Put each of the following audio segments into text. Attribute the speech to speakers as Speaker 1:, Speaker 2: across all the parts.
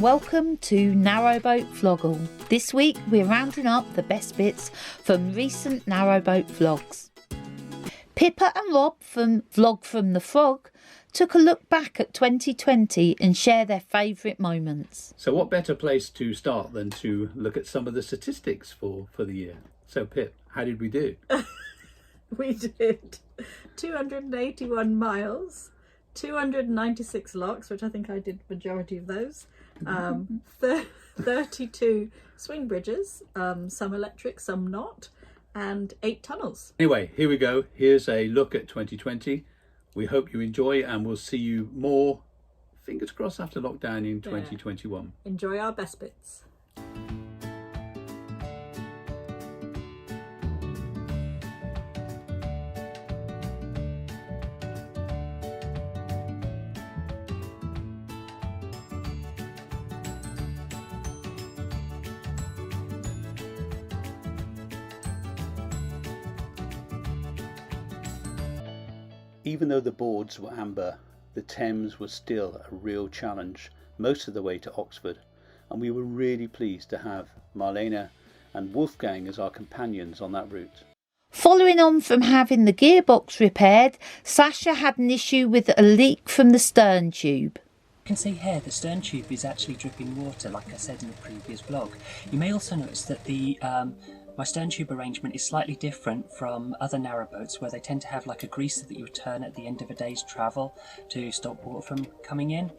Speaker 1: welcome to Narrowboat Vloggl. This week we're rounding up the best bits from recent narrowboat vlogs. Pippa and Rob from Vlog from the Frog took a look back at 2020 and share their favourite moments.
Speaker 2: So what better place to start than to look at some of the statistics for the year. So Pip, how did we do?
Speaker 3: We did 281 miles, 296 locks, which I think I did the majority of those, 32 swing bridges, some electric, some not, and 8 tunnels.
Speaker 2: Anyway, here we go. Here's a look at 2020. We hope you enjoy, and we'll see you more, fingers crossed, after lockdown in 2021.
Speaker 3: Enjoy our best bits.
Speaker 2: Even though the boards were amber, the Thames was still a real challenge most of the way to Oxford, and we were really pleased to have Marlena and Wolfgang as our companions on that route.
Speaker 1: Following on from having the gearbox repaired, Sasha had an issue with a leak from the stern tube.
Speaker 4: You can see here the stern tube is actually dripping water, like I said in the previous vlog. You may also notice that my stern tube arrangement is slightly different from other narrowboats, where they tend to have like a greaser that you would turn at the end of a day's travel to stop water from coming in,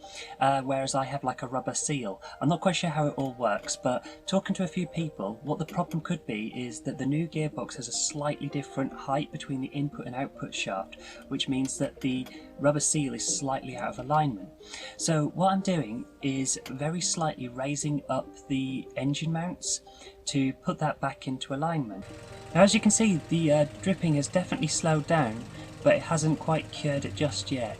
Speaker 4: whereas I have like a rubber seal. I'm not quite sure how it all works, but talking to a few people, what the problem could be is that the new gearbox has a slightly different height between the input and output shaft, which means that the rubber seal is slightly out of alignment. So what I'm doing is very slightly raising up the engine mounts to put that back into alignment. Now, as you can see, the dripping has definitely slowed down, but it hasn't quite cured it just yet.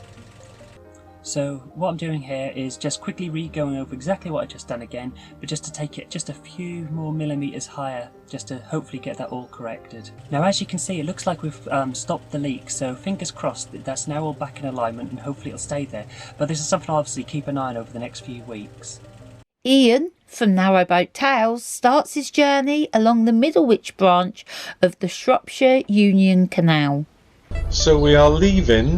Speaker 4: So what I'm doing here is just quickly going over exactly what I just done again, but just to take it just a few more millimeters higher, just to hopefully get that all corrected. Now, as you can see, it looks like we've stopped the leak, so fingers crossed that that's now all back in alignment, and hopefully it'll stay there. But this is something I'll obviously keep an eye on over the next few weeks.
Speaker 1: Ian from Narrowboat Tales starts his journey along the Middlewich branch of the Shropshire Union Canal.
Speaker 5: So we are leaving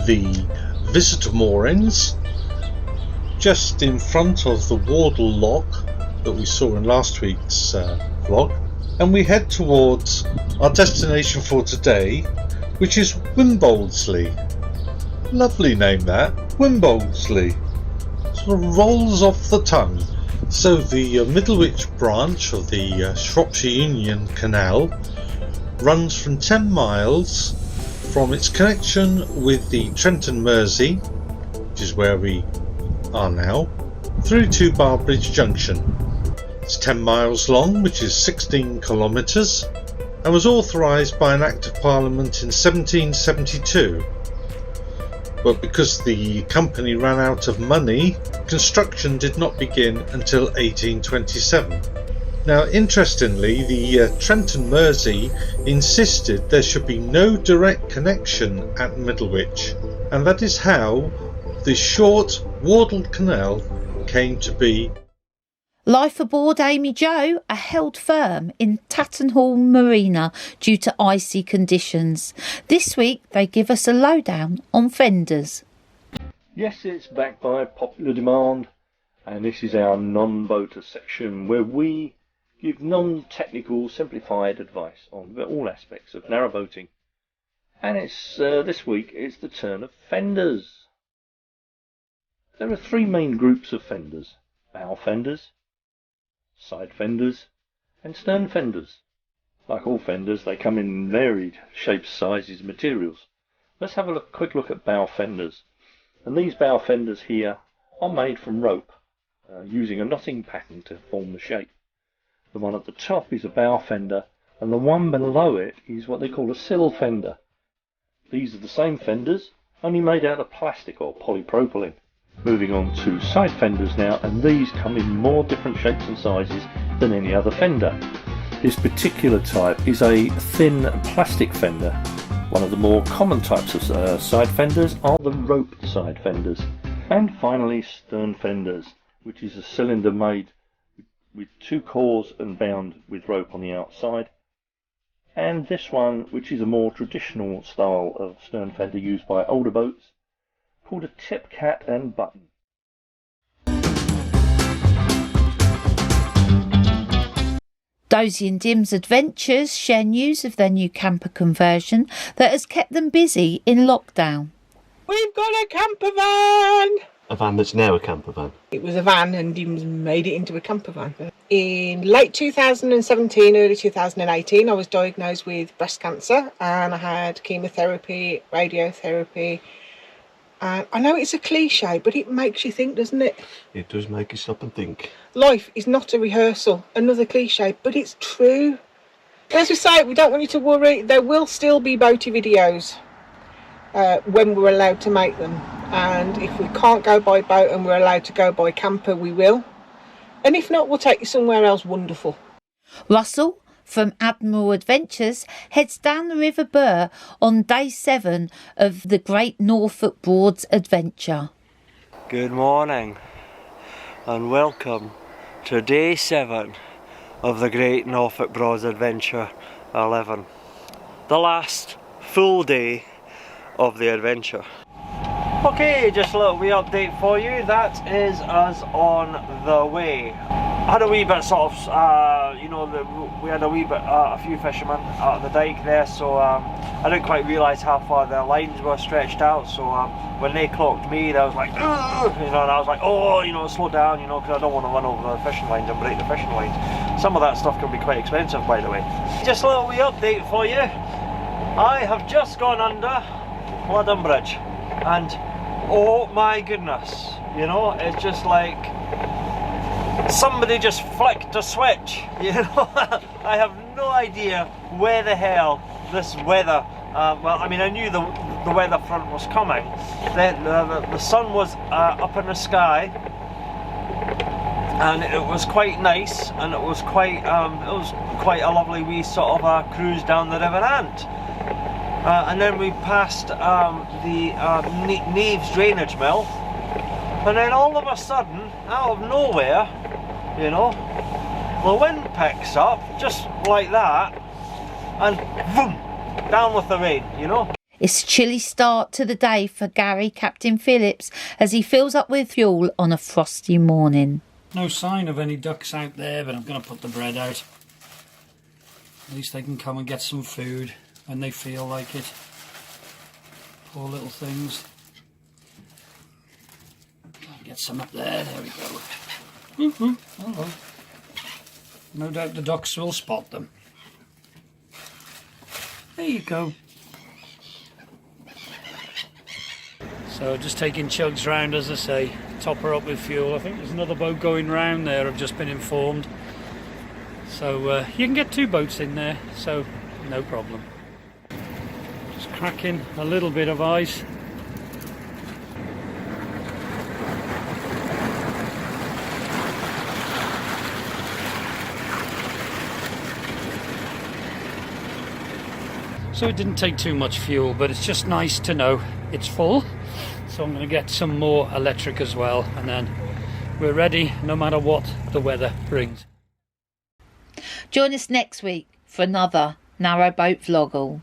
Speaker 5: the visitor moorings just in front of the Wardle Lock that we saw in last week's vlog, and we head towards our destination for today, which is Wimboldesley. Lovely name, that, Wimboldesley. Sort of rolls off the tongue. So the Middlewich branch of the Shropshire Union Canal runs from 10 miles from its connection with the Trent and Mersey, which is where we are now, through to Barbridge Junction. It's 10 miles long, which is 16 kilometres, and was authorised by an Act of Parliament in 1772. But because the company ran out of money, construction did not begin until 1827. Now, interestingly, the Trent and Mersey insisted there should be no direct connection at Middlewich, and that is how the short Wardle Canal came to be.
Speaker 1: Life aboard Amy Jo are held firm in Tattenhall Marina due to icy conditions. This week they give us a lowdown on Fenders.
Speaker 6: Yes, it's back by popular demand, and this is our non-boater section where we give non-technical, simplified advice on all aspects of narrowboating. And it's this week it's the turn of fenders. There are 3 main groups of fenders: bow fenders, side fenders, and stern fenders. Like all fenders, they come in varied shapes, sizes, and materials. Let's have a quick look at bow fenders. And these bow fenders here are made from rope, using a knotting pattern to form the shape. The one at the top is a bow fender, and the one below it is what they call a sill fender. These are the same fenders, only made out of plastic or polypropylene. Moving on to side fenders now, and these come in more different shapes and sizes than any other fender. This particular type is a thin plastic fender. One of the more common types of side fenders are the rope side fenders. And finally, stern fenders. which is a cylinder made with 2 cores and bound with rope on the outside. And this one, which is a more traditional style of stern fender used by older boats, called a tip cat and button.
Speaker 1: Dozy and Dim's Adventures share news of their new camper conversion that has kept them busy in lockdown.
Speaker 7: We've got a camper van!
Speaker 8: A van that's now a camper van.
Speaker 7: It was a van and Dim's made it into a camper van. In late 2017, early 2018, I was diagnosed with breast cancer and I had chemotherapy, radiotherapy. And I know it's a cliche, but it makes you think, doesn't it?
Speaker 8: It does make you stop and think.
Speaker 7: Life is not a rehearsal, another cliche, but it's true. As we say, we don't want you to worry. There will still be boaty videos when we're allowed to make them. And if we can't go by boat and we're allowed to go by camper, we will. And if not, we'll take you somewhere else wonderful.
Speaker 1: Russell from Admiral Adventures heads down the River Burr on day 7 of the Great Norfolk Broads adventure.
Speaker 9: Good morning and welcome to day 7 of the Great Norfolk Broads Adventure 11. The last full day of the adventure. Okay, just a little wee update for you. That is us on the way. I had a wee bit sort of, we had a few fishermen at the dike there, so I didn't quite realise how far their lines were stretched out. So when they clocked me, I was like, ugh! And I was like, oh, slow down, because I don't want to run over the fishing lines and break the fishing lines. Some of that stuff can be quite expensive, by the way. Just a little wee update for you. I have just gone under Ludden Bridge, and oh my goodness, it's just like somebody just flicked a switch, I have no idea where the hell this weather, I knew the weather front was coming. The sun was up in the sky, and it was quite nice, and it was quite a lovely wee sort of cruise down the River Ant. And then we passed the Neves drainage mill, and then all of a sudden, out of nowhere, the wind picks up just like that, and boom, down with the rain,
Speaker 1: It's a chilly start to the day for Gary, Captain Phillips, as he fills up with fuel on a frosty morning.
Speaker 10: No sign of any ducks out there, but I'm going to put the bread out. At least they can come and get some food when they feel like it. Poor little things. I'll get some up there we go. Hello. No doubt the ducks will spot them. There you go. So just taking chugs round, as I say, top her up with fuel. I think there's another boat going round there, I've just been informed. So you can get 2 boats in there, so no problem. Just cracking a little bit of ice. So it didn't take too much fuel, but it's just nice to know it's full. So I'm going to get some more electric as well, and then we're ready no matter what the weather brings.
Speaker 1: Join us next week for another Narrowboat Vloggl.